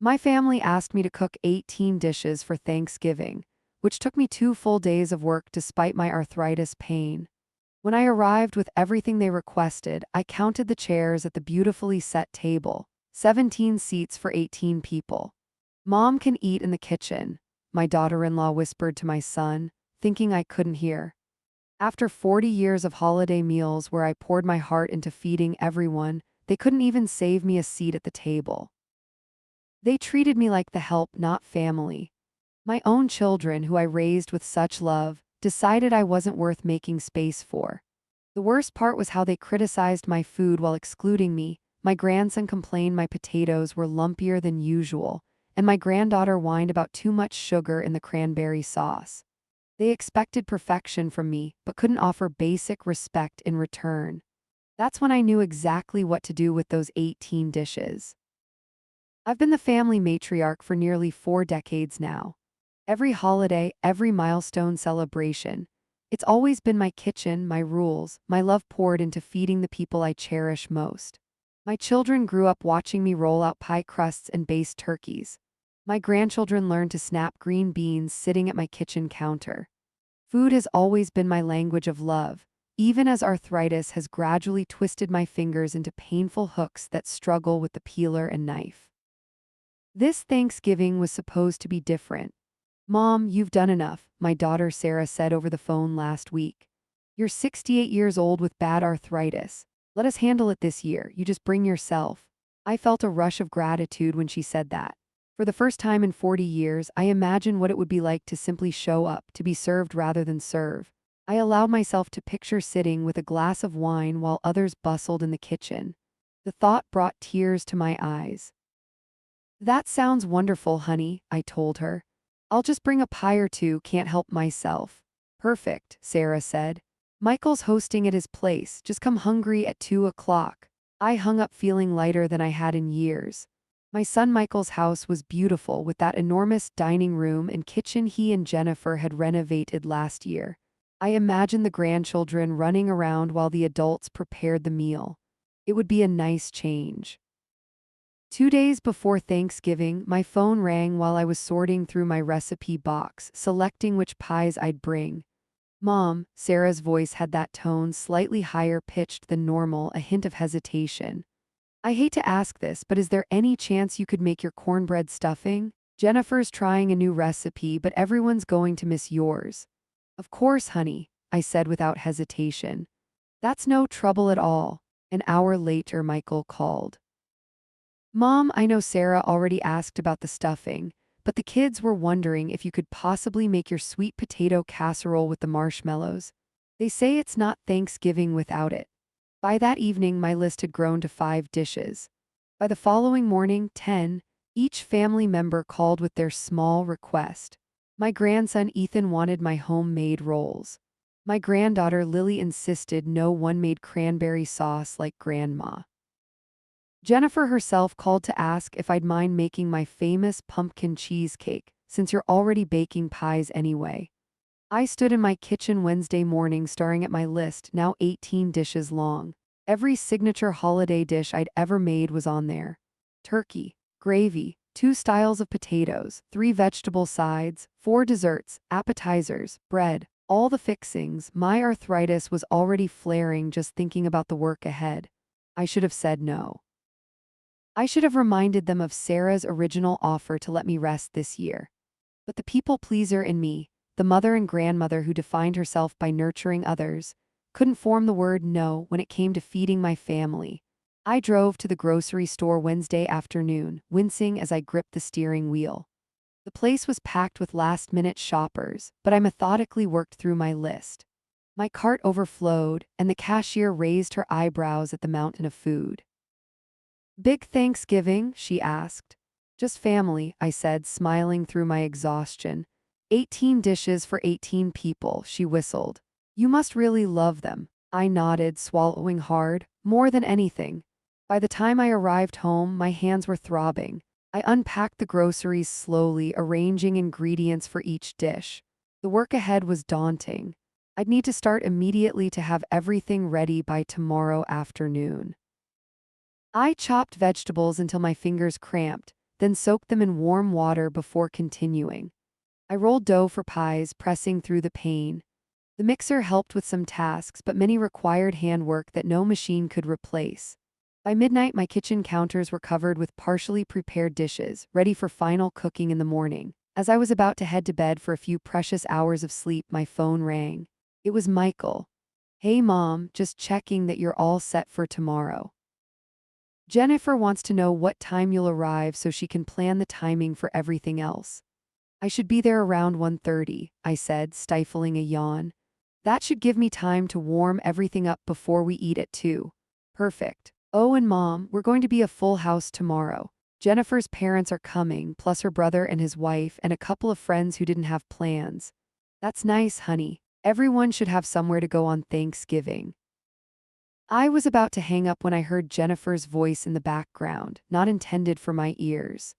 My family asked me to cook 18 dishes for Thanksgiving, which took me 2 full days of work despite my arthritis pain. When I arrived with everything they requested, I counted the chairs at the beautifully set table, 17 seats for 18 people. Mom can eat in the kitchen, my daughter-in-law whispered to my son, thinking I couldn't hear. After 40 years of holiday meals where I poured my heart into feeding everyone, they couldn't even save me a seat at the table. They treated me like the help, not family. My own children, who I raised with such love, decided I wasn't worth making space for. The worst part was how they criticized my food while excluding me. My grandson complained my potatoes were lumpier than usual, and my granddaughter whined about too much sugar in the cranberry sauce. They expected perfection from me, but couldn't offer basic respect in return. That's when I knew exactly what to do with those 18 dishes. I've been the family matriarch for nearly 4 decades now. Every holiday, every milestone celebration, it's always been my kitchen, my rules, my love poured into feeding the people I cherish most. My children grew up watching me roll out pie crusts and baste turkeys. My grandchildren learned to snap green beans sitting at my kitchen counter. Food has always been my language of love, even as arthritis has gradually twisted my fingers into painful hooks that struggle with the peeler and knife. This Thanksgiving was supposed to be different. Mom, you've done enough, my daughter Sarah said over the phone last week. You're 68 years old with bad arthritis. Let us handle it this year, you just bring yourself. I felt a rush of gratitude when she said that. For the first time in 40 years, I imagined what it would be like to simply show up, to be served rather than serve. I allowed myself to picture sitting with a glass of wine while others bustled in the kitchen. The thought brought tears to my eyes. That sounds wonderful, honey, I told her. I'll just bring a pie or two, can't help myself. Perfect, Sarah said. Michael's hosting at his place, just come hungry at 2 o'clock. I hung up feeling lighter than I had in years. My son Michael's house was beautiful with that enormous dining room and kitchen he and Jennifer had renovated last year. I imagined the grandchildren running around while the adults prepared the meal. It would be a nice change. 2 days before Thanksgiving, my phone rang while I was sorting through my recipe box, selecting which pies I'd bring. Mom, Sarah's voice had that tone slightly higher pitched than normal, a hint of hesitation. I hate to ask this, but is there any chance you could make your cornbread stuffing? Jennifer's trying a new recipe, but everyone's going to miss yours. Of course, honey, I said without hesitation. That's no trouble at all. An hour later, Michael called. Mom, I know Sarah already asked about the stuffing, but the kids were wondering if you could possibly make your sweet potato casserole with the marshmallows. They say it's not Thanksgiving without it. By that evening, my list had grown to 5 dishes. By the following morning, 10, each family member called with their small request. My grandson Ethan wanted my homemade rolls. My granddaughter Lily insisted no one made cranberry sauce like Grandma. Jennifer herself called to ask if I'd mind making my famous pumpkin cheesecake, since you're already baking pies anyway. I stood in my kitchen Wednesday morning staring at my list, now 18 dishes long. Every signature holiday dish I'd ever made was on there. Turkey, gravy, 2 styles of potatoes, 3 vegetable sides, 4 desserts, appetizers, bread, all the fixings. My arthritis was already flaring just thinking about the work ahead. I should have said no. I should have reminded them of Sarah's original offer to let me rest this year. But the people pleaser in me, the mother and grandmother who defined herself by nurturing others, couldn't form the word no when it came to feeding my family. I drove to the grocery store Wednesday afternoon, wincing as I gripped the steering wheel. The place was packed with last-minute shoppers, but I methodically worked through my list. My cart overflowed, and the cashier raised her eyebrows at the mountain of food. Big Thanksgiving? She asked. Just family, I said, smiling through my exhaustion. 18 dishes for 18 people, she whistled. You must really love them. I nodded, swallowing hard, more than anything. By the time I arrived home, my hands were throbbing. I unpacked the groceries slowly, arranging ingredients for each dish. The work ahead was daunting. I'd need to start immediately to have everything ready by tomorrow afternoon. I chopped vegetables until my fingers cramped, then soaked them in warm water before continuing. I rolled dough for pies, pressing through the pain. The mixer helped with some tasks, but many required handwork that no machine could replace. By midnight, my kitchen counters were covered with partially prepared dishes, ready for final cooking in the morning. As I was about to head to bed for a few precious hours of sleep, my phone rang. It was Michael. "Hey Mom, just checking that you're all set for tomorrow. Jennifer wants to know what time you'll arrive so she can plan the timing for everything else." "I should be there around 1:30, I said, stifling a yawn. "That should give me time to warm everything up before we eat at 2. "Perfect. Oh, and Mom, we're going to be a full house tomorrow. Jennifer's parents are coming, plus her brother and his wife, and a couple of friends who didn't have plans." "That's nice, honey. Everyone should have somewhere to go on Thanksgiving." I was about to hang up when I heard Jennifer's voice in the background, not intended for my ears.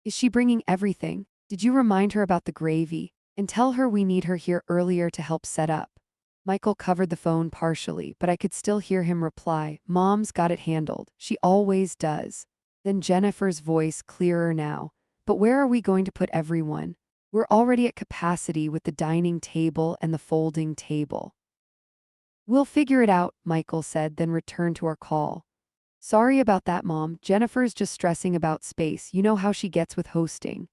"Is she bringing everything? Did you remind her about the gravy? And tell her we need her here earlier to help set up." Michael covered the phone partially, but I could still hear him reply, "Mom's got it handled. She always does." Then Jennifer's voice, clearer now. "But where are we going to put everyone? We're already at capacity with the dining table and the folding table." "We'll figure it out," Michael said, then returned to our call. "Sorry about that, Mom. Jennifer's just stressing about space. You know how she gets with hosting."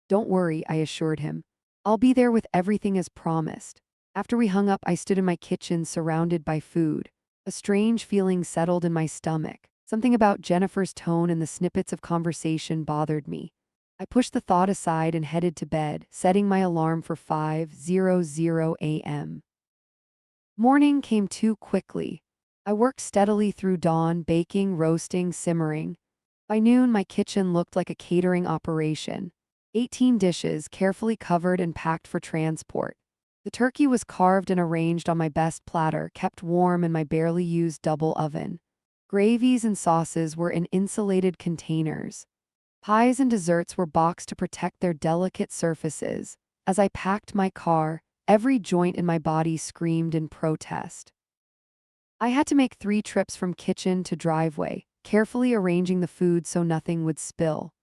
"Don't worry," I assured him. "I'll be there with everything as promised." After we hung up, I stood in my kitchen surrounded by food. A strange feeling settled in my stomach. Something about Jennifer's tone and the snippets of conversation bothered me. I pushed the thought aside and headed to bed, setting my alarm for 5:00 a.m. Morning came too quickly. I worked steadily through dawn, baking, roasting, simmering. By noon, my kitchen looked like a catering operation. 18 dishes, carefully covered and packed for transport. The turkey was carved and arranged on my best platter, kept warm in my barely used double oven. Gravies and sauces were in insulated containers. Pies and desserts were boxed to protect their delicate surfaces. As I packed my car, every joint in my body screamed in protest. I had to make 3 trips from kitchen to driveway, carefully arranging the food so nothing would spill.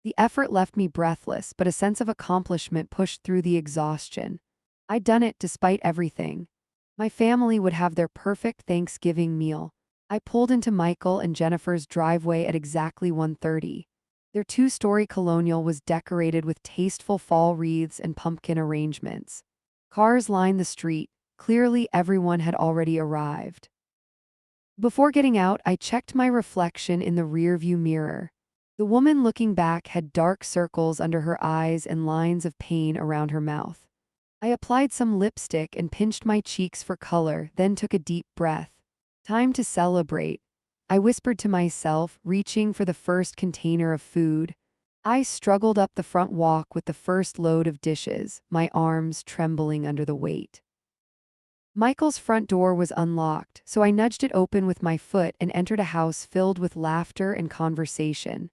The effort left me breathless, but a sense of accomplishment pushed through the exhaustion. I'd done it despite everything. My family would have their perfect Thanksgiving meal. I pulled into Michael and Jennifer's driveway at exactly 1:30. Their 2-story colonial was decorated with tasteful fall wreaths and pumpkin arrangements. Cars lined the street. Clearly, everyone had already arrived. Before getting out, I checked my reflection in the rearview mirror. The woman looking back had dark circles under her eyes and lines of pain around her mouth. I applied some lipstick and pinched my cheeks for color, then took a deep breath. "Time to celebrate," I whispered to myself, reaching for the first container of food. I struggled up the front walk with the first load of dishes, my arms trembling under the weight. Michael's front door was unlocked, so I nudged it open with my foot and entered a house filled with laughter and conversation.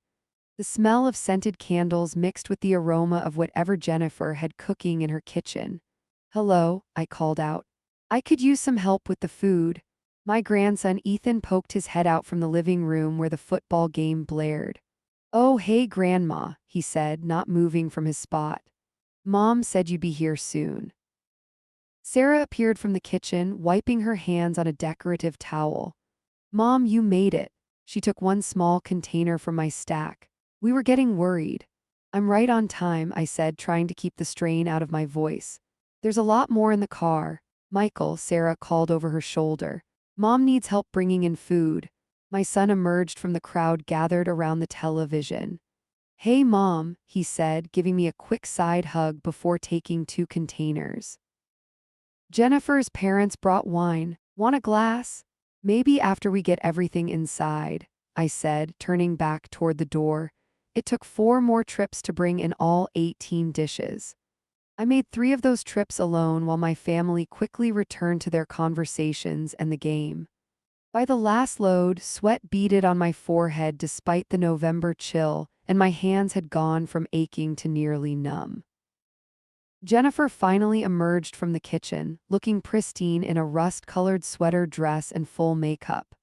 The smell of scented candles mixed with the aroma of whatever Jennifer had cooking in her kitchen. "Hello," I called out. "I could use some help with the food." My grandson Ethan poked his head out from the living room where the football game blared. "Oh, hey, Grandma," he said, not moving from his spot. "Mom said you'd be here soon." Sarah appeared from the kitchen, wiping her hands on a decorative towel. "Mom, you made it." She took one small container from my stack. "We were getting worried." "I'm right on time," I said, trying to keep the strain out of my voice. "There's a lot more in the car." "Michael," Sarah called over her shoulder. "Mom needs help bringing in food." My son emerged from the crowd gathered around the television. "Hey, Mom," he said, giving me a quick side hug before taking 2 containers. "Jennifer's parents brought wine. Want a glass?" "Maybe after we get everything inside," I said, turning back toward the door. It took 4 more trips to bring in all 18 dishes. I made 3 of those trips alone while my family quickly returned to their conversations and the game. By the last load, sweat beaded on my forehead despite the November chill, and my hands had gone from aching to nearly numb. Jennifer finally emerged from the kitchen, looking pristine in a rust-colored sweater dress and full makeup.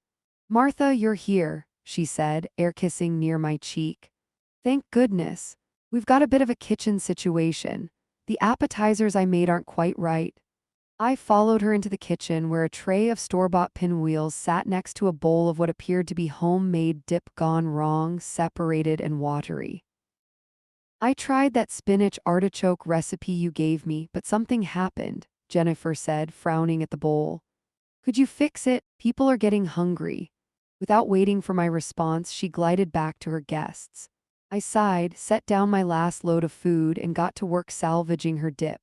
"Martha, you're here," she said, air kissing near my cheek. Thank goodness. We've got a bit of a kitchen situation. The appetizers I made aren't quite right. I followed her into the kitchen where a tray of store-bought pinwheels sat next to a bowl of what appeared to be homemade dip gone wrong, separated and watery. I tried that spinach artichoke recipe you gave me, but something happened, Jennifer said, frowning at the bowl. Could you fix it? People are getting hungry. Without waiting for my response, she glided back to her guests. I sighed, set down my last load of food, and got to work salvaging her dip.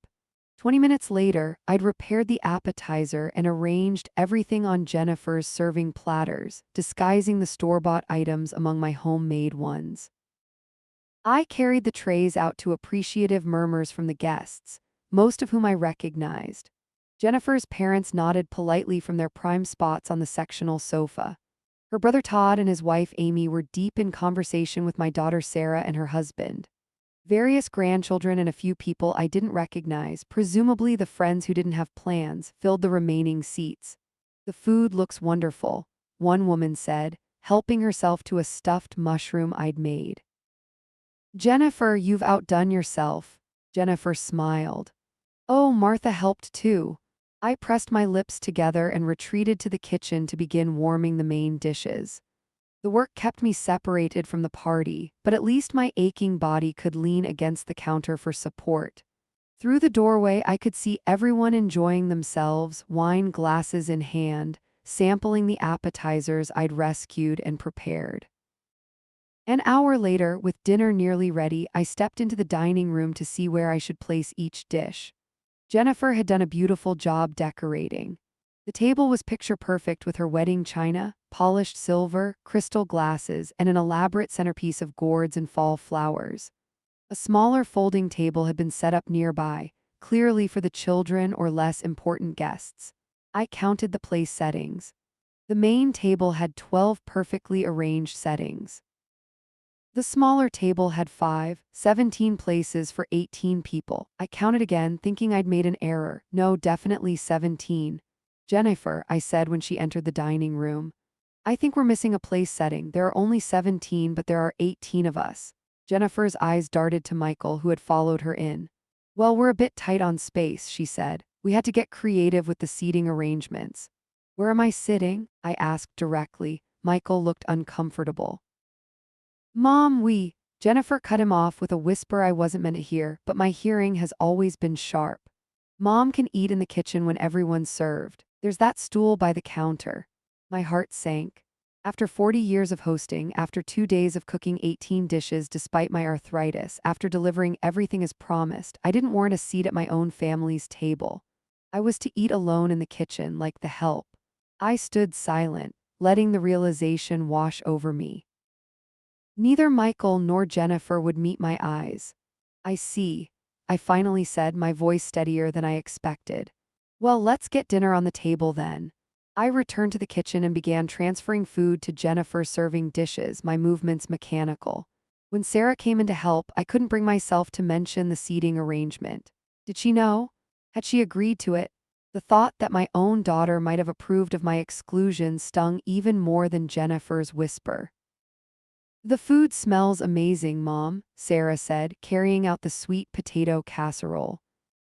20 minutes later, I'd repaired the appetizer and arranged everything on Jennifer's serving platters, disguising the store-bought items among my homemade ones. I carried the trays out to appreciative murmurs from the guests, most of whom I recognized. Jennifer's parents nodded politely from their prime spots on the sectional sofa. Her brother Todd and his wife Amy were deep in conversation with my daughter Sarah and her husband. Various grandchildren and a few people I didn't recognize, presumably the friends who didn't have plans, filled the remaining seats. The food looks wonderful, one woman said, helping herself to a stuffed mushroom I'd made. Jennifer, you've outdone yourself. Jennifer smiled. Oh, Martha helped too. I pressed my lips together and retreated to the kitchen to begin warming the main dishes. The work kept me separated from the party, but at least my aching body could lean against the counter for support. Through the doorway, I could see everyone enjoying themselves, wine glasses in hand, sampling the appetizers I'd rescued and prepared. An hour later, with dinner nearly ready, I stepped into the dining room to see where I should place each dish. Jennifer had done a beautiful job decorating. The table was picture perfect with her wedding china, polished silver, crystal glasses, and an elaborate centerpiece of gourds and fall flowers. A smaller folding table had been set up nearby, clearly for the children or less important guests. I counted the place settings. The main table had 12 perfectly arranged settings. The smaller table had 17 places for 18 people. I counted again, thinking I'd made an error. No, definitely 17. Jennifer, I said when she entered the dining room. I think we're missing a place setting. There are only 17, but there are 18 of us. Jennifer's eyes darted to Michael, who had followed her in. Well, we're a bit tight on space, she said. We had to get creative with the seating arrangements. Where am I sitting? I asked directly. Michael looked uncomfortable. Mom, Jennifer cut him off with a whisper I wasn't meant to hear, but my hearing has always been sharp. Mom can eat in the kitchen when everyone's served. There's that stool by the counter. My heart sank. After 40 years of hosting, after 2 days of cooking 18 dishes despite my arthritis, after delivering everything as promised, I didn't warrant a seat at my own family's table. I was to eat alone in the kitchen like the help. I stood silent, letting the realization wash over me. Neither Michael nor Jennifer would meet my eyes. I see, I finally said, my voice steadier than I expected. Well, let's get dinner on the table then. I returned to the kitchen and began transferring food to Jennifer, serving dishes, my movements mechanical. When Sarah came in to help, I couldn't bring myself to mention the seating arrangement. Did she know? Had she agreed to it? The thought that my own daughter might have approved of my exclusion stung even more than Jennifer's whisper. The food smells amazing, Mom, Sarah said, carrying out the sweet potato casserole.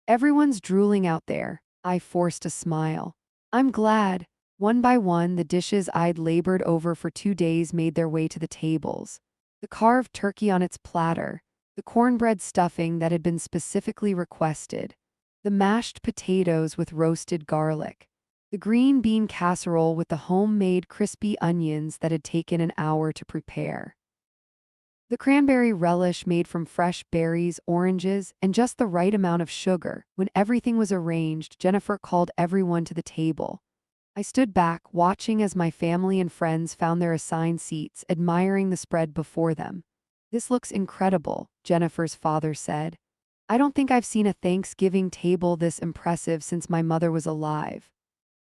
Everyone's drooling out there. I forced a smile. I'm glad. One by one, the dishes I'd labored over for 2 days made their way to the tables. The carved turkey on its platter, the cornbread stuffing that had been specifically requested, the mashed potatoes with roasted garlic, the green bean casserole with the homemade crispy onions that had taken an hour to prepare. The cranberry relish made from fresh berries, oranges, and just the right amount of sugar. When everything was arranged, Jennifer called everyone to the table. I stood back, watching as my family and friends found their assigned seats, admiring the spread before them. This looks incredible, Jennifer's father said. I don't think I've seen a Thanksgiving table this impressive since my mother was alive.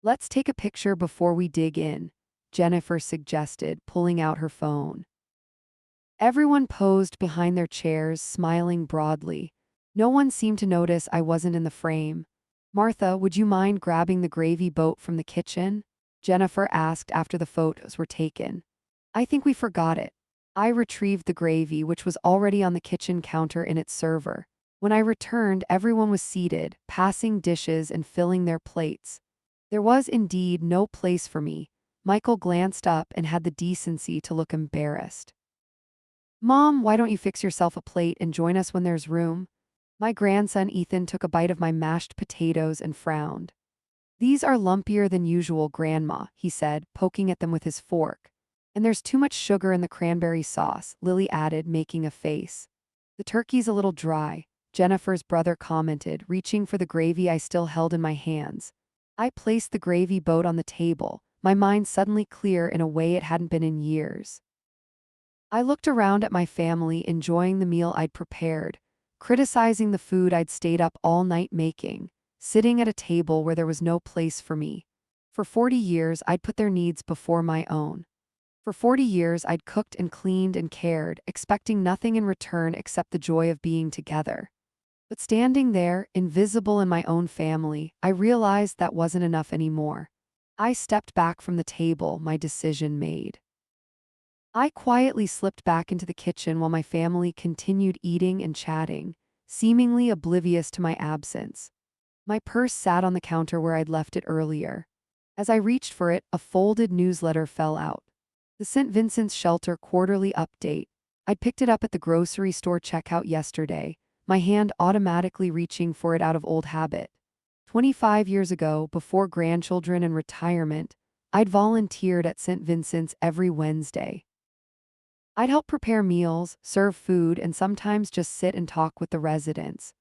Let's take a picture before we dig in, Jennifer suggested, pulling out her phone. Everyone posed behind their chairs, smiling broadly. No one seemed to notice I wasn't in the frame. Martha, would you mind grabbing the gravy boat from the kitchen? Jennifer asked after the photos were taken. I think we forgot it. I retrieved the gravy, which was already on the kitchen counter in its server. When I returned, everyone was seated, passing dishes and filling their plates. There was indeed no place for me. Michael glanced up and had the decency to look embarrassed. Mom, why don't you fix yourself a plate and join us when there's room? My grandson Ethan took a bite of my mashed potatoes and frowned. These are lumpier than usual, Grandma, he said, poking at them with his fork. And there's too much sugar in the cranberry sauce, Lily added, making a face. The turkey's a little dry, Jennifer's brother commented, reaching for the gravy I still held in my hands. I placed the gravy boat on the table, my mind suddenly clear in a way it hadn't been in years. I looked around at my family, enjoying the meal I'd prepared, criticizing the food I'd stayed up all night making, sitting at a table where there was no place for me. For 40 years, I'd put their needs before my own. For 40 years, I'd cooked and cleaned and cared, expecting nothing in return except the joy of being together. But standing there, invisible in my own family, I realized that wasn't enough anymore. I stepped back from the table, my decision made. I quietly slipped back into the kitchen while my family continued eating and chatting, seemingly oblivious to my absence. My purse sat on the counter where I'd left it earlier. As I reached for it, a folded newsletter fell out. The St. Vincent's Shelter Quarterly Update. I'd picked it up at the grocery store checkout yesterday, my hand automatically reaching for it out of old habit. 25 years ago, before grandchildren and retirement, I'd volunteered at St. Vincent's every Wednesday. I'd help prepare meals, serve food, and sometimes just sit and talk with the residents.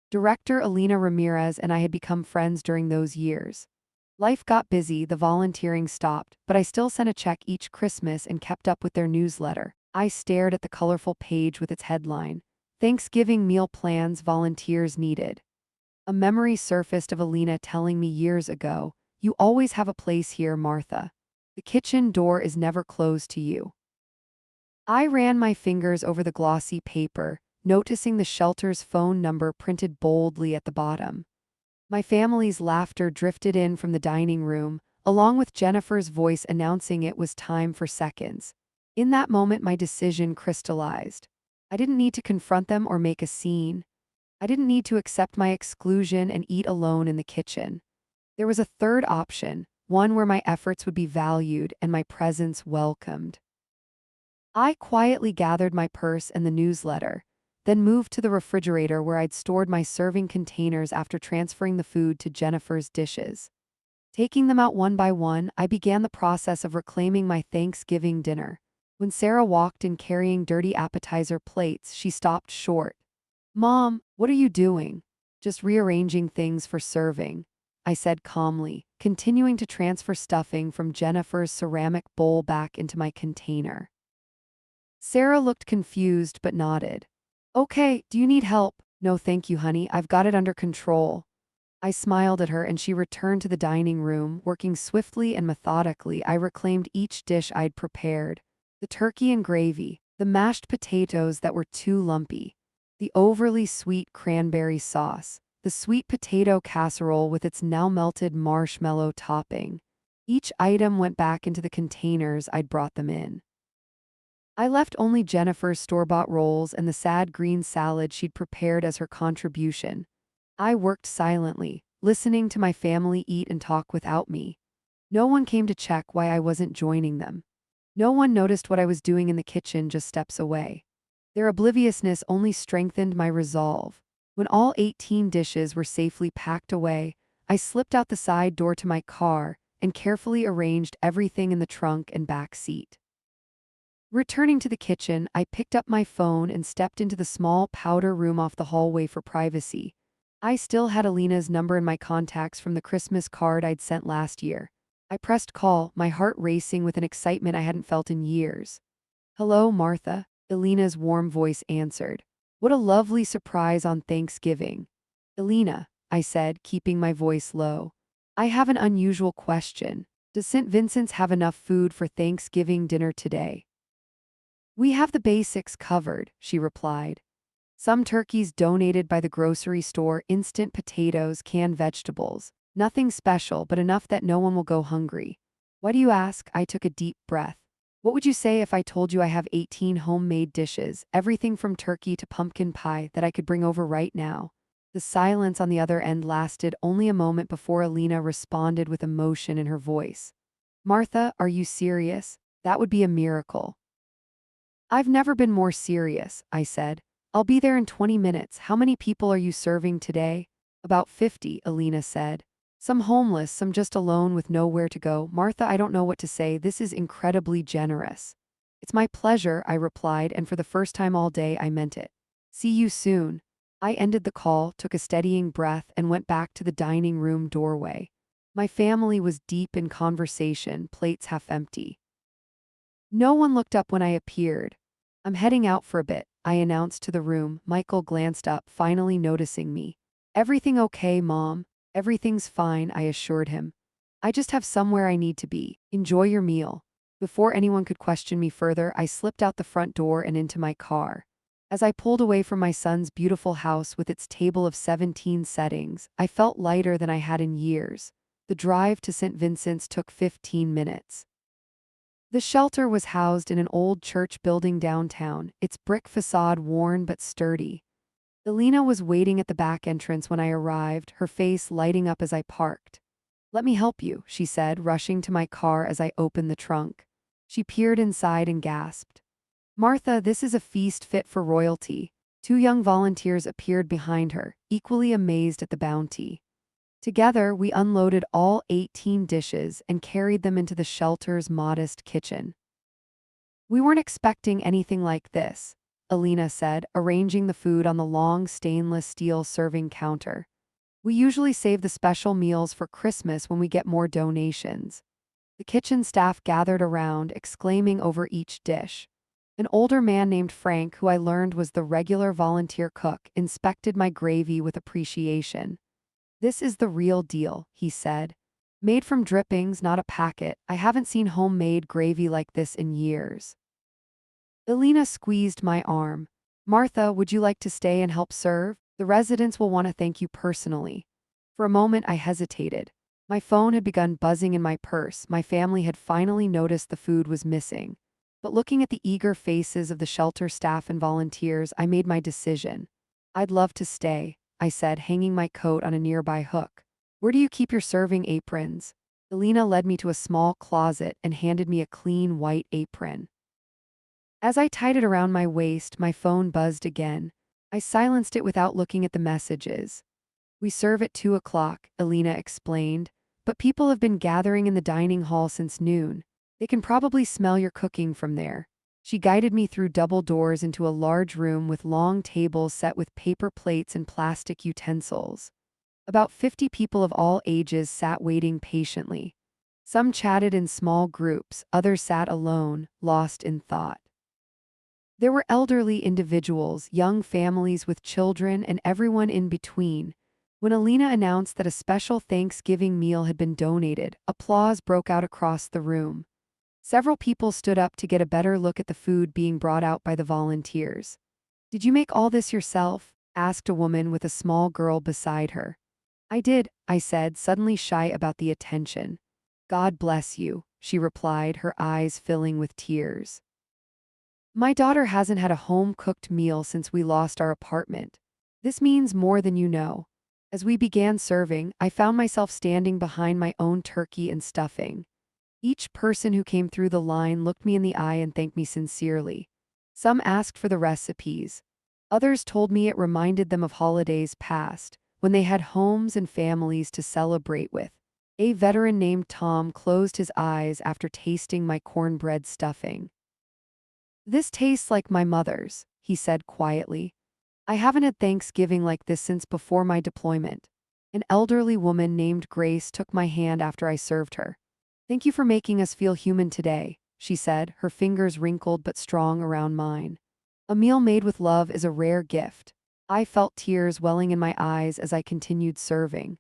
Director Alina Ramirez and I had become friends during those years. Life got busy, the volunteering stopped, but I still sent a check each Christmas and kept up with their newsletter. I stared at the colorful page with its headline, Thanksgiving Meal Plans Volunteers Needed. A memory surfaced of Alina telling me years ago, "You always have a place here, Martha. The kitchen door is never closed to you." I ran my fingers over the glossy paper, noticing the shelter's phone number printed boldly at the bottom. My family's laughter drifted in from the dining room, along with Jennifer's voice announcing it was time for seconds. In that moment, my decision crystallized. I didn't need to confront them or make a scene. I didn't need to accept my exclusion and eat alone in the kitchen. There was a third option, one where my efforts would be valued and my presence welcomed. I quietly gathered my purse and the newsletter, then moved to the refrigerator where I'd stored my serving containers after transferring the food to Jennifer's dishes. Taking them out one by one, I began the process of reclaiming my Thanksgiving dinner. When Sarah walked in carrying dirty appetizer plates, she stopped short. "Mom, what are you doing?" "Just rearranging things for serving," I said calmly, continuing to transfer stuffing from Jennifer's ceramic bowl back into my container. Sarah looked confused but nodded. "Okay, do you need help?" "No thank you, honey, I've got it under control." I smiled at her and she returned to the dining room. Working swiftly and methodically, I reclaimed each dish I'd prepared. The turkey and gravy, the mashed potatoes that were too lumpy, the overly sweet cranberry sauce, the sweet potato casserole with its now melted marshmallow topping. Each item went back into the containers I'd brought them in. I left only Jennifer's store-bought rolls and the sad green salad she'd prepared as her contribution. I worked silently, listening to my family eat and talk without me. No one came to check why I wasn't joining them. No one noticed what I was doing in the kitchen just steps away. Their obliviousness only strengthened my resolve. When all 18 dishes were safely packed away, I slipped out the side door to my car and carefully arranged everything in the trunk and back seat. Returning to the kitchen, I picked up my phone and stepped into the small powder room off the hallway for privacy. I still had Alina's number in my contacts from the Christmas card I'd sent last year. I pressed call, my heart racing with an excitement I hadn't felt in years. "Hello, Martha," Alina's warm voice answered. "What a lovely surprise on Thanksgiving." "Alina," I said, keeping my voice low, "I have an unusual question. Does St. Vincent's have enough food for Thanksgiving dinner today?" "We have the basics covered," she replied. "Some turkeys donated by the grocery store, instant potatoes, canned vegetables. Nothing special, but enough that no one will go hungry." "Why do you ask?" I took a deep breath. What would you say if I told you I have 18 homemade dishes, everything from turkey to pumpkin pie, that I could bring over right now? The silence on the other end lasted only a moment before Alina responded with emotion in her voice. Martha, are you serious? That would be a miracle. I've never been more serious, I said. I'll be there in 20 minutes. How many people are you serving today? About 50, Alina said. Some homeless, some just alone with nowhere to go. Martha, I don't know what to say. This is incredibly generous. It's my pleasure, I replied, and for the first time all day I meant it. See you soon. I ended the call, took a steadying breath, and went back to the dining room doorway. My family was deep in conversation, plates half empty. No one looked up when I appeared. I'm heading out for a bit, I announced to the room. Michael glanced up, finally noticing me. Everything okay, Mom? Everything's fine, I assured him. I just have somewhere I need to be. Enjoy your meal. Before anyone could question me further, I slipped out the front door and into my car. As I pulled away from my son's beautiful house with its table of 17 settings, I felt lighter than I had in years. The drive to St. Vincent's took 15 minutes. The shelter was housed in an old church building downtown, its brick facade worn but sturdy. Alina was waiting at the back entrance when I arrived, her face lighting up as I parked. Let me help you, she said, rushing to my car as I opened the trunk. She peered inside and gasped. Martha, this is a feast fit for royalty. Two young volunteers appeared behind her, equally amazed at the bounty. Together, we unloaded all 18 dishes and carried them into the shelter's modest kitchen. We weren't expecting anything like this, Alina said, arranging the food on the long stainless steel serving counter. We usually save the special meals for Christmas when we get more donations. The kitchen staff gathered around, exclaiming over each dish. An older man named Frank, who I learned was the regular volunteer cook, inspected my gravy with appreciation. This is the real deal, he said. Made from drippings, not a packet. I haven't seen homemade gravy like this in years. Alina squeezed my arm. Martha, would you like to stay and help serve? The residents will want to thank you personally. For a moment I hesitated. My phone had begun buzzing in my purse. My family had finally noticed the food was missing. But looking at the eager faces of the shelter staff and volunteers, I made my decision. I'd love to stay, I said, hanging my coat on a nearby hook. Where do you keep your serving aprons? Alina led me to a small closet and handed me a clean white apron. As I tied it around my waist, my phone buzzed again. I silenced it without looking at the messages. We serve at 2 o'clock, Alina explained, but people have been gathering in the dining hall since noon. They can probably smell your cooking from there. She guided me through double doors into a large room with long tables set with paper plates and plastic utensils. About 50 people of all ages sat waiting patiently. Some chatted in small groups, others sat alone, lost in thought. There were elderly individuals, young families with children, and everyone in between. When Alina announced that a special Thanksgiving meal had been donated, applause broke out across the room. Several people stood up to get a better look at the food being brought out by the volunteers. Did you make all this yourself? Asked a woman with a small girl beside her. I did, I said, suddenly shy about the attention. God bless you, she replied, her eyes filling with tears. My daughter hasn't had a home-cooked meal since we lost our apartment. This means more than you know. As we began serving, I found myself standing behind my own turkey and stuffing. Each person who came through the line looked me in the eye and thanked me sincerely. Some asked for the recipes. Others told me it reminded them of holidays past, when they had homes and families to celebrate with. A veteran named Tom closed his eyes after tasting my cornbread stuffing. This tastes like my mother's, he said quietly. I haven't had Thanksgiving like this since before my deployment. An elderly woman named Grace took my hand after I served her. Thank you for making us feel human today, she said, her fingers wrinkled but strong around mine. A meal made with love is a rare gift. I felt tears welling in my eyes as I continued serving.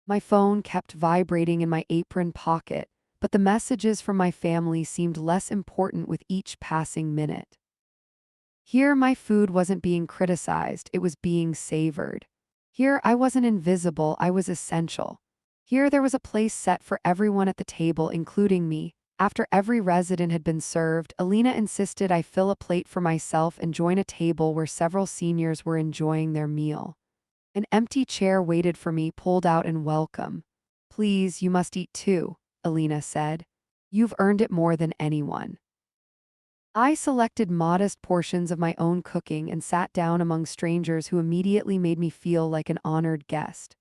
My phone kept vibrating in my apron pocket, but the messages from my family seemed less important with each passing minute. Here my food wasn't being criticized, it was being savored. Here I wasn't invisible, I was essential. Here there was a place set for everyone at the table, including me. After every resident had been served, Alina insisted I fill a plate for myself and join a table where several seniors were enjoying their meal. An empty chair waited for me, pulled out in welcome. Please, you must eat too, Alina said. You've earned it more than anyone. I selected modest portions of my own cooking and sat down among strangers who immediately made me feel like an honored guest.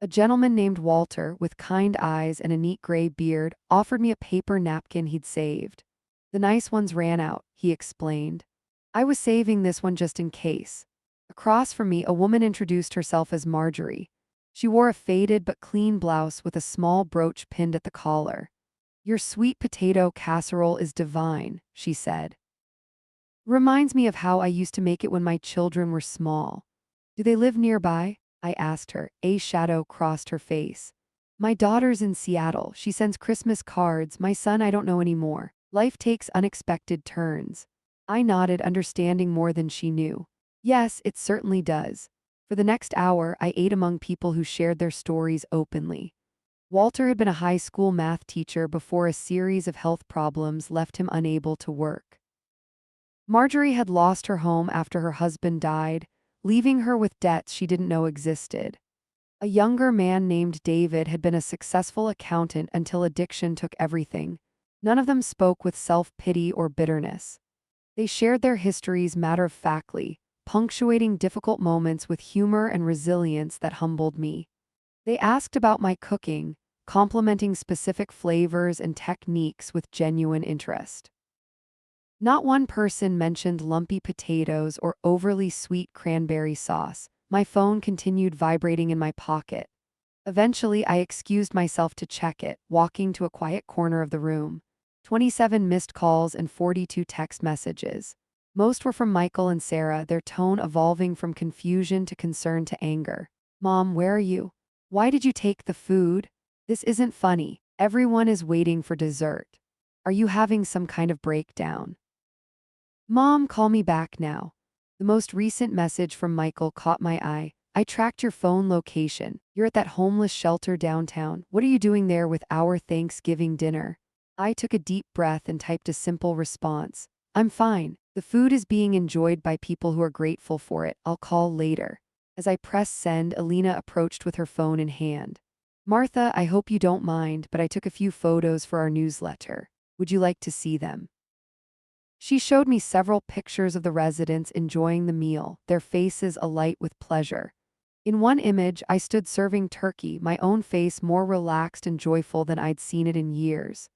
A gentleman named Walter, with kind eyes and a neat gray beard, offered me a paper napkin he'd saved. The nice ones ran out, he explained. I was saving this one just in case. Across from me, a woman introduced herself as Marjorie. She wore a faded but clean blouse with a small brooch pinned at the collar. Your sweet potato casserole is divine, she said. Reminds me of how I used to make it when my children were small. Do they live nearby? I asked her. A shadow crossed her face. My daughter's in Seattle. She sends Christmas cards. My son, I don't know anymore. Life takes unexpected turns. I nodded, understanding more than she knew. Yes, it certainly does. For the next hour, I ate among people who shared their stories openly. Walter had been a high school math teacher before a series of health problems left him unable to work. Marjorie had lost her home after her husband died, leaving her with debts she didn't know existed. A younger man named David had been a successful accountant until addiction took everything. None of them spoke with self-pity or bitterness. They shared their histories matter-of-factly, punctuating difficult moments with humor and resilience that humbled me. They asked about my cooking, complimenting specific flavors and techniques with genuine interest. Not one person mentioned lumpy potatoes or overly sweet cranberry sauce. My phone continued vibrating in my pocket. Eventually, I excused myself to check it, walking to a quiet corner of the room. 27 missed calls and 42 text messages. Most were from Michael and Sarah, their tone evolving from confusion to concern to anger. Mom, where are you? Why did you take the food? This isn't funny. Everyone is waiting for dessert. Are you having some kind of breakdown? Mom, call me back now. The most recent message from Michael caught my eye. I tracked your phone location. You're at that homeless shelter downtown. What are you doing there with our Thanksgiving dinner? I took a deep breath and typed a simple response. I'm fine. The food is being enjoyed by people who are grateful for it. I'll call later. As I pressed send, Alina approached with her phone in hand. Martha, I hope you don't mind, but I took a few photos for our newsletter. Would you like to see them? She showed me several pictures of the residents enjoying the meal, their faces alight with pleasure. In one image, I stood serving turkey, my own face more relaxed and joyful than I'd seen it in years.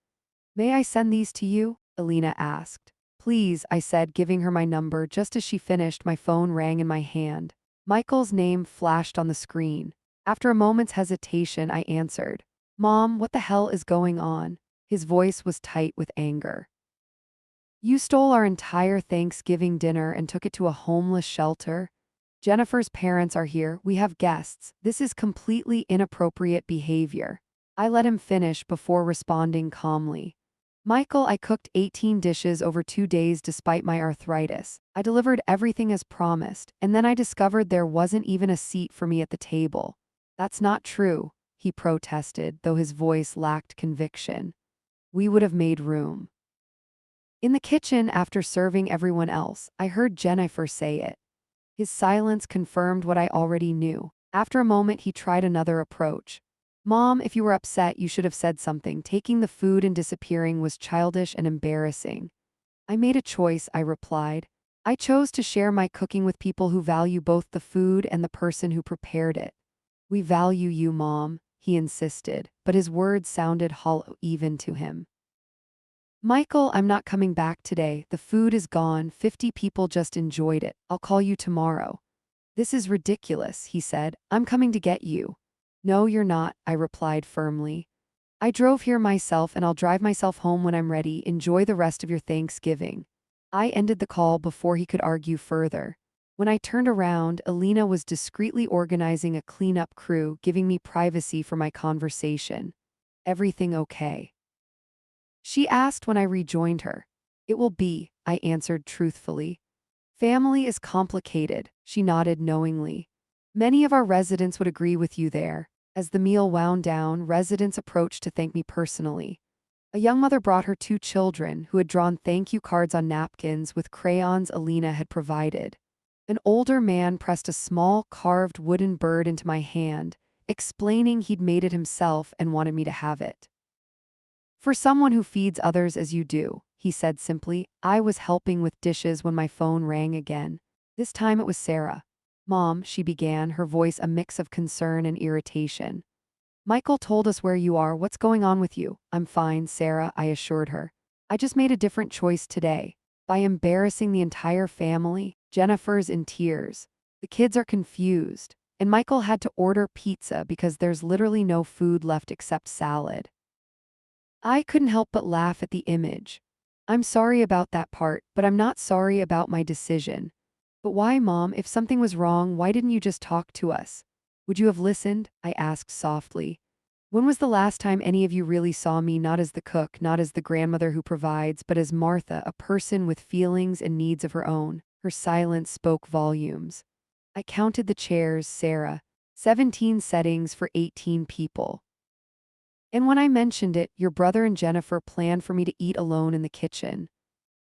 May I send these to you? Alina asked. Please, I said, giving her my number. Just as she finished, my phone rang in my hand. Michael's name flashed on the screen. After a moment's hesitation, I answered. Mom, what the hell is going on? His voice was tight with anger. You stole our entire Thanksgiving dinner and took it to a homeless shelter? Jennifer's parents are here. We have guests. This is completely inappropriate behavior. I let him finish before responding calmly. Michael, I cooked 18 dishes over 2 days despite my arthritis. I delivered everything as promised, and then I discovered there wasn't even a seat for me at the table. That's not true, he protested, though his voice lacked conviction. We would have made room. In the kitchen, after serving everyone else, I heard Jennifer say it. His silence confirmed what I already knew. After a moment, he tried another approach. Mom, if you were upset, you should have said something. Taking the food and disappearing was childish and embarrassing. I made a choice, I replied. I chose to share my cooking with people who value both the food and the person who prepared it. We value you, Mom, he insisted, but his words sounded hollow even to him. Michael, I'm not coming back today. The food is gone. 50 people just enjoyed it. I'll call you tomorrow. This is ridiculous, he said. I'm coming to get you. No, you're not, I replied firmly. I drove here myself and I'll drive myself home when I'm ready. Enjoy the rest of your Thanksgiving. I ended the call before he could argue further. When I turned around, Alina was discreetly organizing a cleanup crew, giving me privacy for my conversation. Everything okay? She asked when I rejoined her. It will be, I answered truthfully. Family is complicated, she nodded knowingly. Many of our residents would agree with you there. As the meal wound down, residents approached to thank me personally. A young mother brought her 2 children who had drawn thank you cards on napkins with crayons Alina had provided. An older man pressed a small carved wooden bird into my hand, explaining he'd made it himself and wanted me to have it. For someone who feeds others as you do, he said simply. I was helping with dishes when my phone rang again. This time it was Sarah. Mom, she began, her voice a mix of concern and irritation. Michael told us where you are. What's going on with you? I'm fine, Sarah, I assured her. I just made a different choice today. By embarrassing the entire family, Jennifer's in tears. The kids are confused, and Michael had to order pizza because there's literally no food left except salad. I couldn't help but laugh at the image. I'm sorry about that part, but I'm not sorry about my decision. But why, Mom? If something was wrong, why didn't you just talk to us? Would you have listened? I asked softly. When was the last time any of you really saw me not as the cook, not as the grandmother who provides, but as Martha, a person with feelings and needs of her own? Her silence spoke volumes. I counted the chairs, Sarah. 17 settings for 18 people. And when I mentioned it, your brother and Jennifer planned for me to eat alone in the kitchen.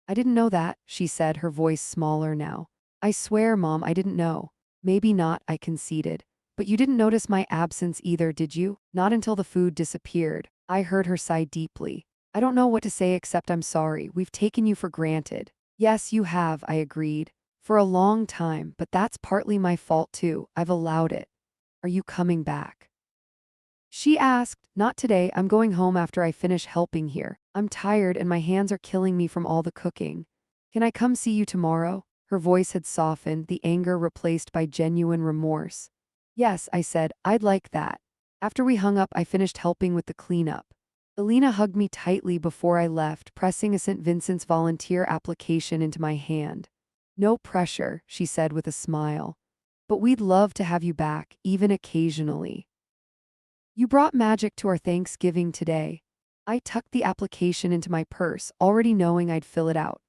I didn't know that, she said, her voice smaller now. I swear, Mom, I didn't know. Maybe not, I conceded. But you didn't notice my absence either, did you? Not until the food disappeared. I heard her sigh deeply. I don't know what to say except I'm sorry. We've taken you for granted. Yes, you have, I agreed. For a long time, but that's partly my fault too. I've allowed it. Are you coming back? She asked. Not today. I'm going home after I finish helping here. I'm tired and my hands are killing me from all the cooking. Can I come see you tomorrow? Her voice had softened, the anger replaced by genuine remorse. Yes, I said, I'd like that. After we hung up, I finished helping with the cleanup. Alina hugged me tightly before I left, pressing a St. Vincent's volunteer application into my hand. No pressure, she said with a smile. But we'd love to have you back, even occasionally. You brought magic to our Thanksgiving today. I tucked the application into my purse, already knowing I'd fill it out.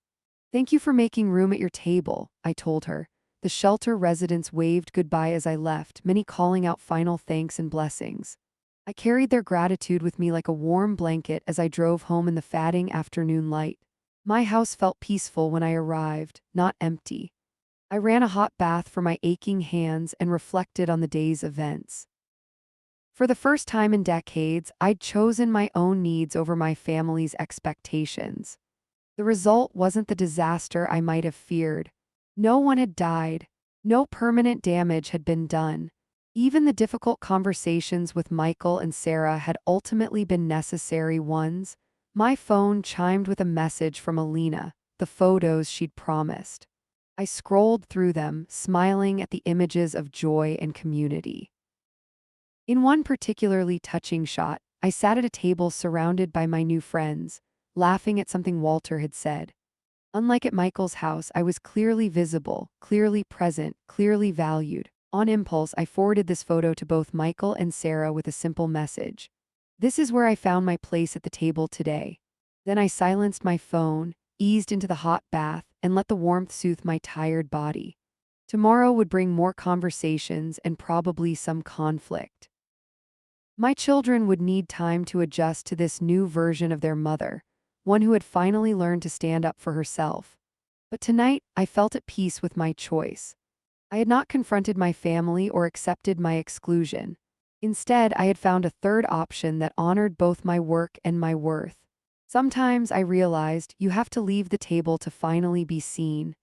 Thank you for making room at your table, I told her. The shelter residents waved goodbye as I left, many calling out final thanks and blessings. I carried their gratitude with me like a warm blanket as I drove home in the fading afternoon light. My house felt peaceful when I arrived, not empty. I ran a hot bath for my aching hands and reflected on the day's events. For the first time in decades, I'd chosen my own needs over my family's expectations. The result wasn't the disaster I might have feared. No one had died. No permanent damage had been done. Even the difficult conversations with Michael and Sarah had ultimately been necessary ones. My phone chimed with a message from Alina, the photos she'd promised. I scrolled through them, smiling at the images of joy and community. In one particularly touching shot, I sat at a table surrounded by my new friends, laughing at something Walter had said. Unlike at Michael's house, I was clearly visible, clearly present, clearly valued. On impulse, I forwarded this photo to both Michael and Sarah with a simple message. This is where I found my place at the table today. Then I silenced my phone, eased into the hot bath, and let the warmth soothe my tired body. Tomorrow would bring more conversations and probably some conflict. My children would need time to adjust to this new version of their mother, one who had finally learned to stand up for herself. But tonight, I felt at peace with my choice. I had not confronted my family or accepted my exclusion. Instead, I had found a third option that honored both my work and my worth. Sometimes I realized you have to leave the table to finally be seen.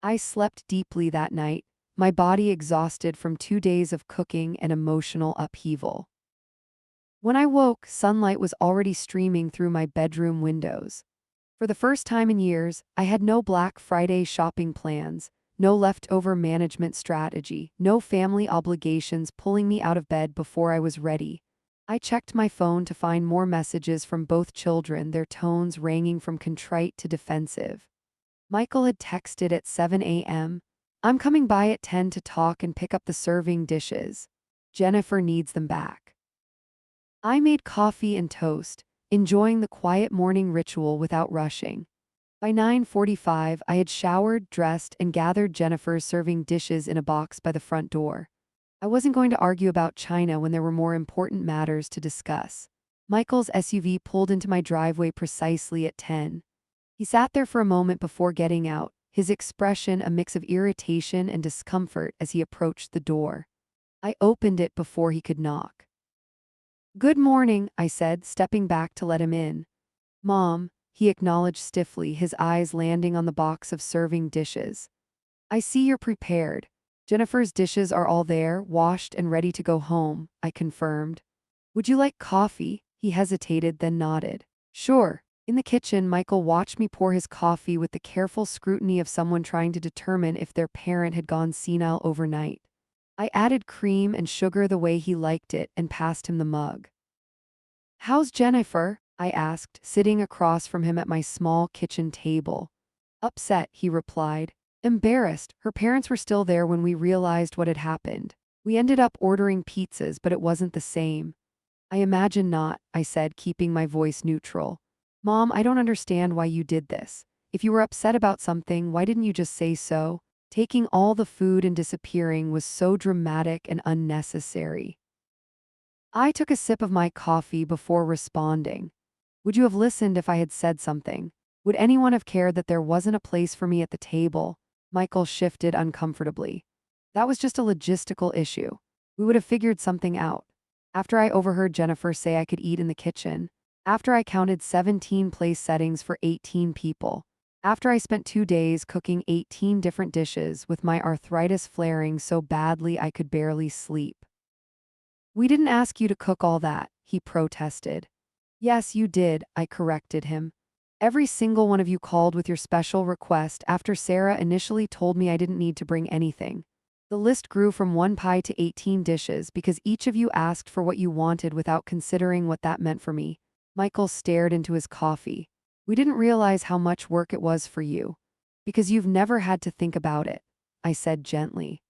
I slept deeply that night, my body exhausted from 2 days of cooking and emotional upheaval. When I woke, sunlight was already streaming through my bedroom windows. For the first time in years, I had no Black Friday shopping plans, no leftover management strategy, no family obligations pulling me out of bed before I was ready. I checked my phone to find more messages from both children, their tones ranging from contrite to defensive. Michael had texted at 7 a.m. I'm coming by at 10 to talk and pick up the serving dishes. Jennifer needs them back. I made coffee and toast, enjoying the quiet morning ritual without rushing. By 9:45, I had showered, dressed, and gathered Jennifer serving dishes in a box by the front door. I wasn't going to argue about China when there were more important matters to discuss. Michael's SUV pulled into my driveway precisely at 10. He sat there for a moment before getting out, his expression a mix of irritation and discomfort as he approached the door. I opened it before he could knock. "Good morning," I said, stepping back to let him in. "Mom," he acknowledged stiffly, his eyes landing on the box of serving dishes. "I see you're prepared." "Jennifer's dishes are all there, washed and ready to go home," I confirmed. "Would you like coffee?" He hesitated, then nodded. "Sure." In the kitchen, Michael watched me pour his coffee with the careful scrutiny of someone trying to determine if their parent had gone senile overnight. I added cream and sugar the way he liked it and passed him the mug. "How's Jennifer?" I asked, sitting across from him at my small kitchen table. "Upset," he replied. "Embarrassed. Her parents were still there when we realized what had happened. We ended up ordering pizzas, but it wasn't the same." "I imagine not," I said, keeping my voice neutral. "Mom, I don't understand why you did this. If you were upset about something, why didn't you just say so? Taking all the food and disappearing was so dramatic and unnecessary." I took a sip of my coffee before responding. "Would you have listened if I had said something? Would anyone have cared that there wasn't a place for me at the table?" Michael shifted uncomfortably. "That was just a logistical issue. We would have figured something out." After I overheard Jennifer say I could eat in the kitchen, after I counted 17 place settings for 18 people, after I spent 2 days cooking 18 different dishes with my arthritis flaring so badly I could barely sleep. "We didn't ask you to cook all that," he protested. "Yes, you did," I corrected him. "Every single one of you called with your special request after Sarah initially told me I didn't need to bring anything. The list grew from 1 pie to 18 dishes because each of you asked for what you wanted without considering what that meant for me." Michael stared into his coffee. "We didn't realize how much work it was for you. Because you've never had to think about it," I said gently.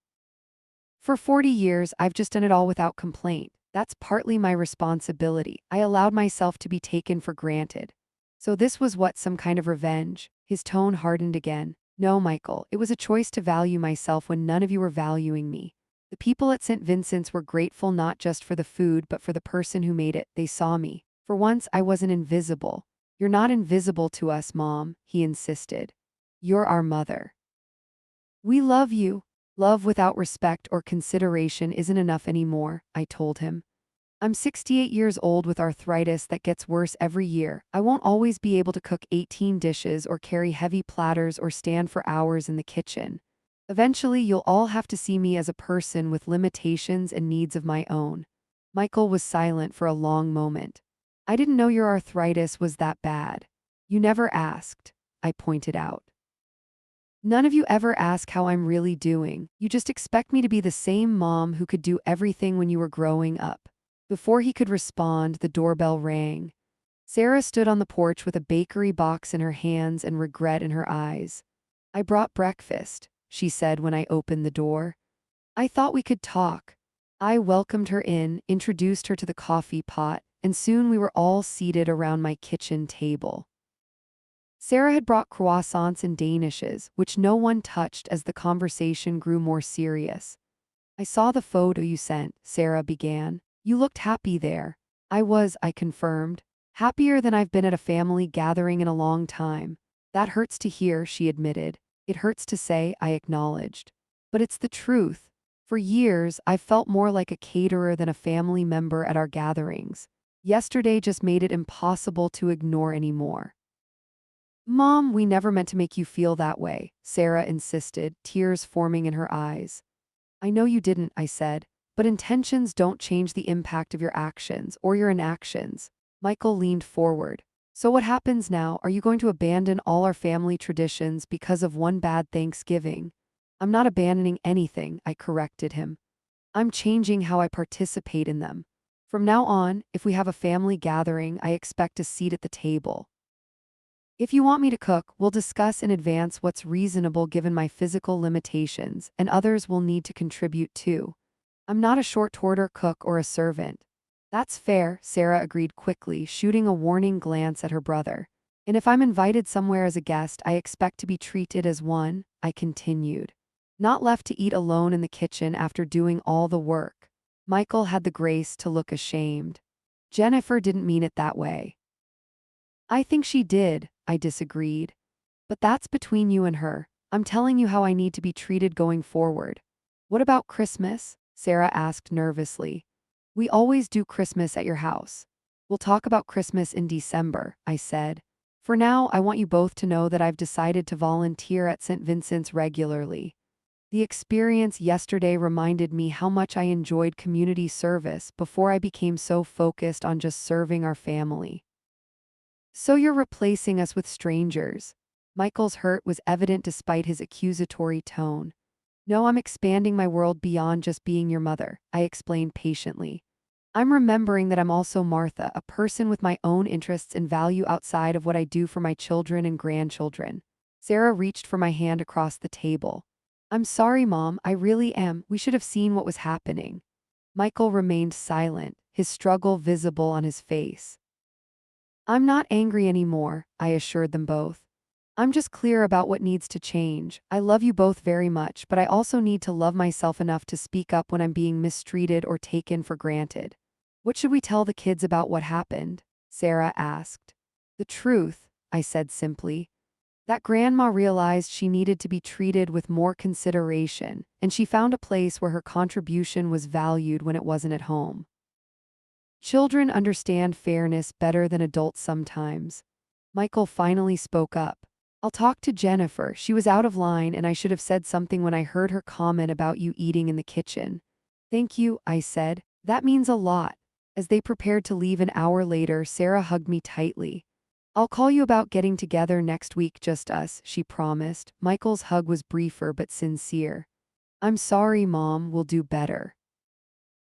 "For 40 years, I've just done it all without complaint. That's partly my responsibility. I allowed myself to be taken for granted." "So this was what, some kind of revenge?" His tone hardened again. "No, Michael, it was a choice to value myself when none of you were valuing me. The people at St. Vincent's were grateful not just for the food but for the person who made it. They saw me. For once, I wasn't invisible." "You're not invisible to us, Mom," he insisted. "You're our mother. We love you." "Love without respect or consideration isn't enough anymore," I told him. "I'm 68 years old with arthritis that gets worse every year. I won't always be able to cook 18 dishes or carry heavy platters or stand for hours in the kitchen. Eventually, you'll all have to see me as a person with limitations and needs of my own." Michael was silent for a long moment. "I didn't know your arthritis was that bad." "You never asked," I pointed out. "None of you ever ask how I'm really doing. You just expect me to be the same mom who could do everything when you were growing up." Before he could respond, the doorbell rang. Sarah stood on the porch with a bakery box in her hands and regret in her eyes. "I brought breakfast," she said when I opened the door. "I thought we could talk." I welcomed her in, introduced her to the coffee pot, and soon we were all seated around my kitchen table. Sarah had brought croissants and danishes, which no one touched as the conversation grew more serious. "I saw the photo you sent," Sarah began. "You looked happy there." "I was," I confirmed. "Happier than I've been at a family gathering in a long time." "That hurts to hear," she admitted. "It hurts to say," I acknowledged. "But it's the truth. For years, I've felt more like a caterer than a family member at our gatherings. Yesterday just made it impossible to ignore anymore." "Mom, we never meant to make you feel that way," Sarah insisted, tears forming in her eyes. "I know you didn't," I said, "but intentions don't change the impact of your actions or your inactions." Michael leaned forward. "So what happens now? Are you going to abandon all our family traditions because of one bad Thanksgiving?" "I'm not abandoning anything," I corrected him. "I'm changing how I participate in them. From now on, if we have a family gathering, I expect a seat at the table. If you want me to cook, we'll discuss in advance what's reasonable given my physical limitations, and others will need to contribute too. I'm not a short-order cook or a servant." "That's fair," Sarah agreed quickly, shooting a warning glance at her brother. "And if I'm invited somewhere as a guest, I expect to be treated as one," I continued. "Not left to eat alone in the kitchen after doing all the work." Michael had the grace to look ashamed. Jennifer didn't mean it that way. I think she did, I disagreed. But that's between you and her. I'm telling you how I need to be treated going forward. What about Christmas? Sarah asked nervously. We always do Christmas at your house. We'll talk about Christmas in December, I said. For now, I want you both to know that I've decided to volunteer at St. Vincent's regularly. The experience yesterday reminded me how much I enjoyed community service before I became so focused on just serving our family. So you're replacing us with strangers. Michael's hurt was evident despite his accusatory tone. No, I'm expanding my world beyond just being your mother, I explained patiently. I'm remembering that I'm also Martha, a person with my own interests and value outside of what I do for my children and grandchildren. Sarah reached for my hand across the table. I'm sorry, Mom, I really am. We should have seen what was happening. Michael remained silent, his struggle visible on his face. I'm not angry anymore, I assured them both. I'm just clear about what needs to change. I love you both very much, but I also need to love myself enough to speak up when I'm being mistreated or taken for granted. What should we tell the kids about what happened? Sarah asked. The truth, I said simply. That grandma realized she needed to be treated with more consideration, and she found a place where her contribution was valued when it wasn't at home. Children understand fairness better than adults sometimes. Michael finally spoke up. I'll talk to Jennifer. She was out of line and I should have said something when I heard her comment about you eating in the kitchen. Thank you, I said. That means a lot. As they prepared to leave an hour later, Sarah hugged me tightly. I'll call you about getting together next week, just us, she promised. Michael's hug was briefer but sincere. I'm sorry, Mom, we'll do better.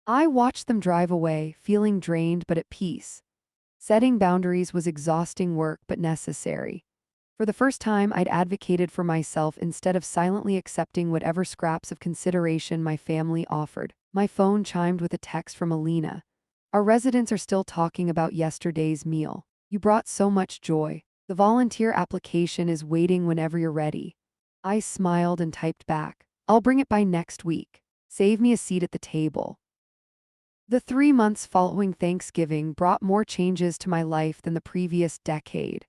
I watched them drive away, feeling drained but at peace. Setting boundaries was exhausting work but necessary. For the first time, I'd advocated for myself instead of silently accepting whatever scraps of consideration my family offered. My phone chimed with a text from Alina. Our residents are still talking about yesterday's meal. You brought so much joy. The volunteer application is waiting whenever you're ready. I smiled and typed back. I'll bring it by next week. Save me a seat at the table. The 3 months following Thanksgiving brought more changes to my life than the previous decade.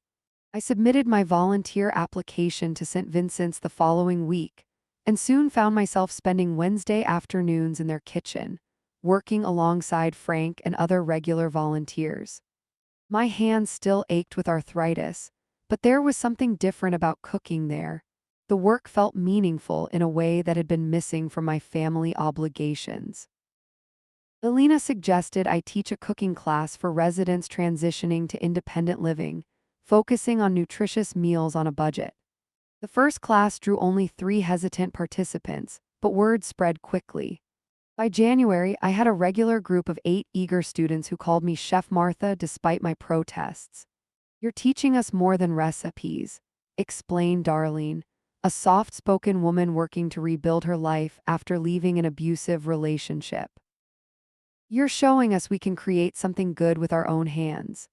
I submitted my volunteer application to St. Vincent's the following week, and soon found myself spending Wednesday afternoons in their kitchen, working alongside Frank and other regular volunteers. My hands still ached with arthritis, but there was something different about cooking there. The work felt meaningful in a way that had been missing from my family obligations. Alina suggested I teach a cooking class for residents transitioning to independent living, focusing on nutritious meals on a budget. The first class drew only 3 hesitant participants, but word spread quickly. By January, I had a regular group of 8 eager students who called me Chef Martha despite my protests. You're teaching us more than recipes, explained Darlene, a soft-spoken woman working to rebuild her life after leaving an abusive relationship. You're showing us we can create something good with our own hands.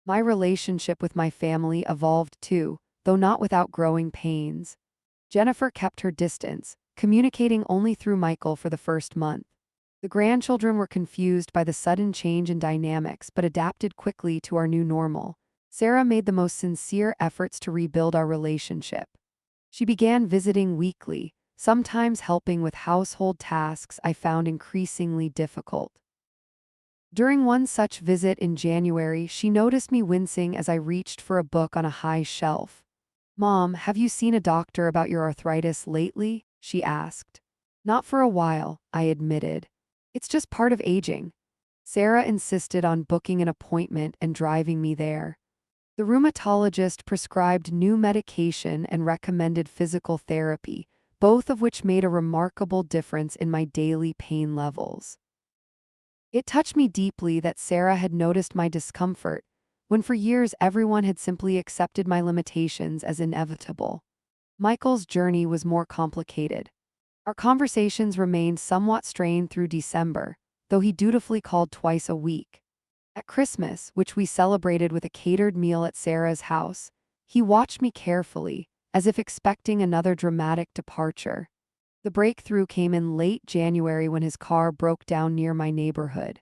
My relationship with my family evolved too, though not without growing pains. Jennifer kept her distance, communicating only through Michael for the first month. The grandchildren were confused by the sudden change in dynamics but adapted quickly to our new normal. Sarah made the most sincere efforts to rebuild our relationship. She began visiting weekly, sometimes helping with household tasks I found increasingly difficult. During one such visit in January, she noticed me wincing as I reached for a book on a high shelf. Mom, have you seen a doctor about your arthritis lately? She asked. Not for a while, I admitted. It's just part of aging. Sarah insisted on booking an appointment and driving me there. The rheumatologist prescribed new medication and recommended physical therapy, both of which made a remarkable difference in my daily pain levels. It touched me deeply that Sarah had noticed my discomfort, when for years everyone had simply accepted my limitations as inevitable. Michael's journey was more complicated. Our conversations remained somewhat strained through December, though he dutifully called twice a week. At Christmas, which we celebrated with a catered meal at Sarah's house, he watched me carefully, as if expecting another dramatic departure. The breakthrough came in late January when his car broke down near my neighborhood.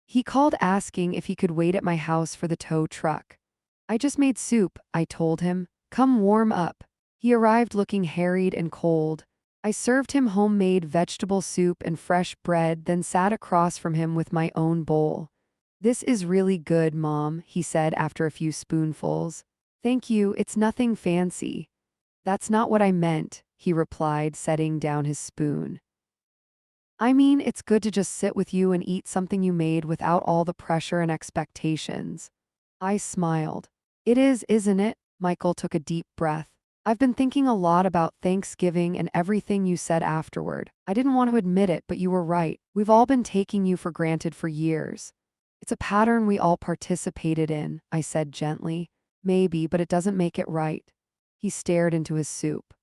He called asking if he could wait at my house for the tow truck. I just made soup, I told him. Come warm up. He arrived looking harried and cold. I served him homemade vegetable soup and fresh bread, then sat across from him with my own bowl. This is really good, Mom, he said after a few spoonfuls. Thank you, it's nothing fancy. That's not what I meant, he replied, setting down his spoon. I mean, it's good to just sit with you and eat something you made without all the pressure and expectations. I smiled. It is, isn't it? Michael took a deep breath. I've been thinking a lot about Thanksgiving and everything you said afterward. I didn't want to admit it, but you were right. We've all been taking you for granted for years. It's a pattern we all participated in, I said gently. Maybe, but it doesn't make it right. He stared into his soup.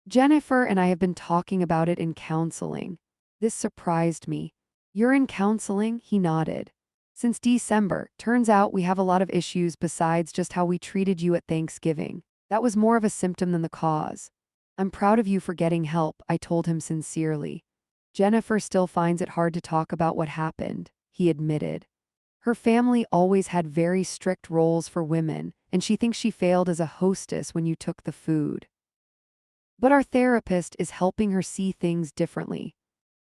Jennifer and I have been talking about it in counseling. This surprised me. You're in counseling? He nodded. Since December, turns out we have a lot of issues besides just how we treated you at Thanksgiving. That was more of a symptom than the cause. I'm proud of you for getting help, I told him sincerely. Jennifer still finds it hard to talk about what happened, he admitted. Her family always had very strict roles for women, and she thinks she failed as a hostess when you took the food. But our therapist is helping her see things differently.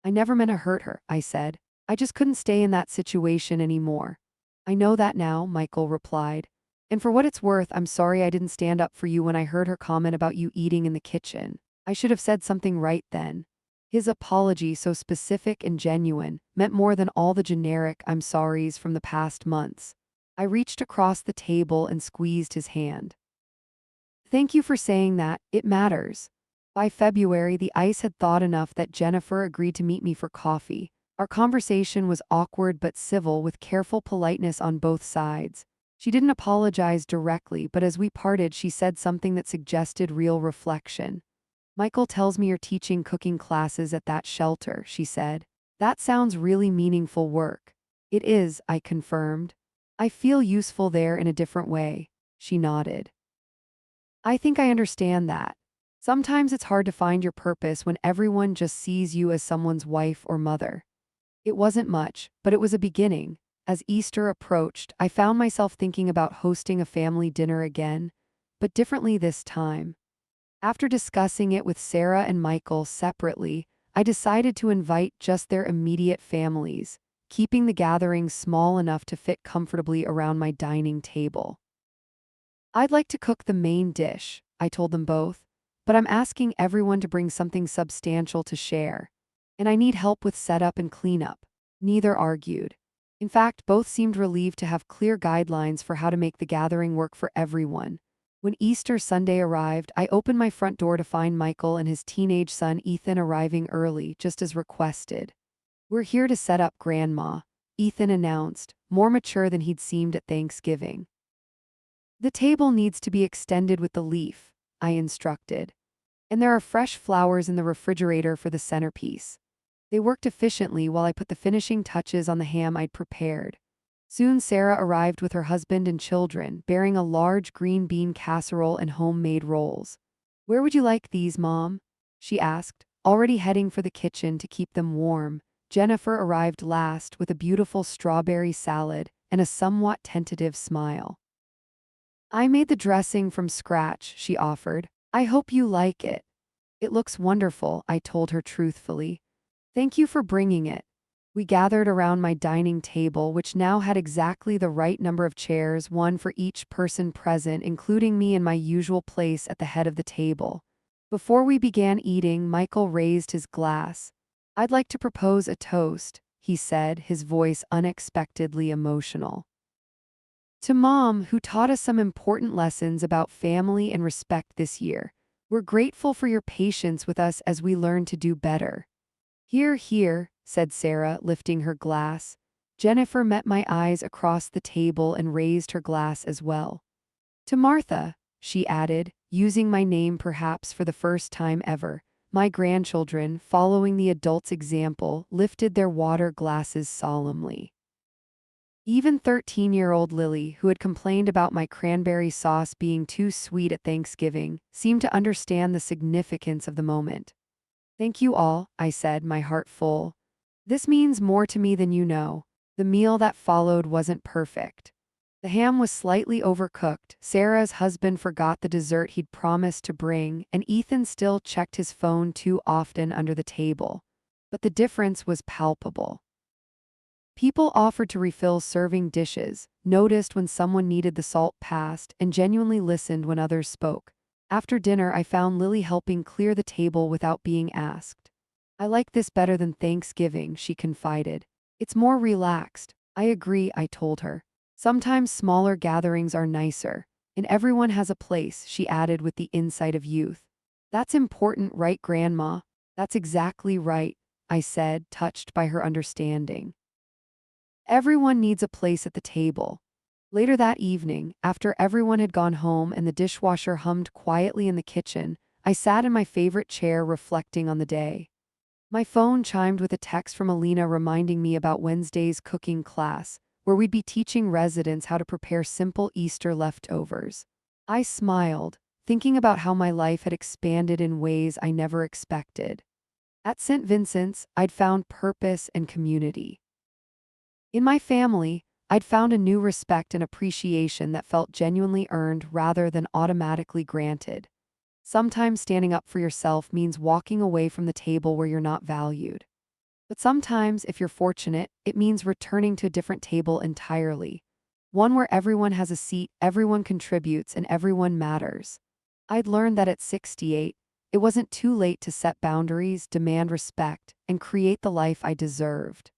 I never meant to hurt her, I said. I just couldn't stay in that situation anymore. I know that now, Michael replied. And for what it's worth, I'm sorry I didn't stand up for you when I heard her comment about you eating in the kitchen. I should have said something right then. His apology, so specific and genuine, meant more than all the generic I'm sorries from the past months. I reached across the table and squeezed his hand. Thank you for saying that, it matters. By February, the ice had thawed enough that Jennifer agreed to meet me for coffee. Our conversation was awkward but civil, with careful politeness on both sides. She didn't apologize directly, but as we parted, she said something that suggested real reflection. Michael tells me you're teaching cooking classes at that shelter, she said. That sounds really meaningful work. It is, I confirmed. I feel useful there in a different way. She nodded. I think I understand that. Sometimes it's hard to find your purpose when everyone just sees you as someone's wife or mother. It wasn't much, but it was a beginning. As Easter approached, I found myself thinking about hosting a family dinner again, but differently this time. After discussing it with Sarah and Michael separately, I decided to invite just their immediate families, keeping the gathering small enough to fit comfortably around my dining table. I'd like to cook the main dish, I told them both, but I'm asking everyone to bring something substantial to share. And I need help with setup and cleanup. Neither argued. In fact, both seemed relieved to have clear guidelines for how to make the gathering work for everyone. When Easter Sunday arrived, I opened my front door to find Michael and his teenage son Ethan arriving early, just as requested. We're here to set up Grandma, Ethan announced, more mature than he'd seemed at Thanksgiving. The table needs to be extended with the leaf, I instructed. And there are fresh flowers in the refrigerator for the centerpiece. They worked efficiently while I put the finishing touches on the ham I'd prepared. Soon Sarah arrived with her husband and children, bearing a large green bean casserole and homemade rolls. Where would you like these, Mom? She asked, already heading for the kitchen to keep them warm. Jennifer arrived last with a beautiful strawberry salad and a somewhat tentative smile. I made the dressing from scratch, she offered. I hope you like it. It looks wonderful, I told her truthfully. Thank you for bringing it. We gathered around my dining table, which now had exactly the right number of chairs, one for each person present, including me in my usual place at the head of the table. Before we began eating, Michael raised his glass. I'd like to propose a toast, he said, his voice unexpectedly emotional. To Mom, who taught us some important lessons about family and respect this year. We're grateful for your patience with us as we learn to do better. Hear, hear, said Sarah, lifting her glass. Jennifer met my eyes across the table and raised her glass as well. To Martha, she added, using my name perhaps for the first time ever. My grandchildren, following the adults' example, lifted their water glasses solemnly. Even 13-year-old Lily, who had complained about my cranberry sauce being too sweet at Thanksgiving, seemed to understand the significance of the moment. Thank you all, I said, my heart full. This means more to me than you know. The meal that followed wasn't perfect. The ham was slightly overcooked, Sarah's husband forgot the dessert he'd promised to bring, and Ethan still checked his phone too often under the table. But the difference was palpable. People offered to refill serving dishes, noticed when someone needed the salt passed, and genuinely listened when others spoke. After dinner, I found Lily helping clear the table without being asked. I like this better than Thanksgiving, she confided. It's more relaxed. I agree, I told her. Sometimes smaller gatherings are nicer. And everyone has a place, she added with the insight of youth. That's important, right, Grandma? That's exactly right, I said, touched by her understanding. Everyone needs a place at the table. Later that evening, after everyone had gone home and the dishwasher hummed quietly in the kitchen, I sat in my favorite chair reflecting on the day. My phone chimed with a text from Alina reminding me about Wednesday's cooking class, where we'd be teaching residents how to prepare simple Easter leftovers. I smiled, thinking about how my life had expanded in ways I never expected. At St. Vincent's, I'd found purpose and community. In my family, I'd found a new respect and appreciation that felt genuinely earned rather than automatically granted. Sometimes standing up for yourself means walking away from the table where you're not valued. But sometimes, if you're fortunate, it means returning to a different table entirely. One where everyone has a seat, everyone contributes, and everyone matters. I'd learned that at 68, it wasn't too late to set boundaries, demand respect, and create the life I deserved.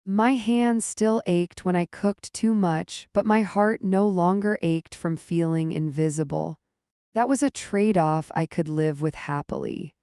My hands still ached when I cooked too much, but my heart no longer ached from feeling invisible. That was a trade-off I could live with happily.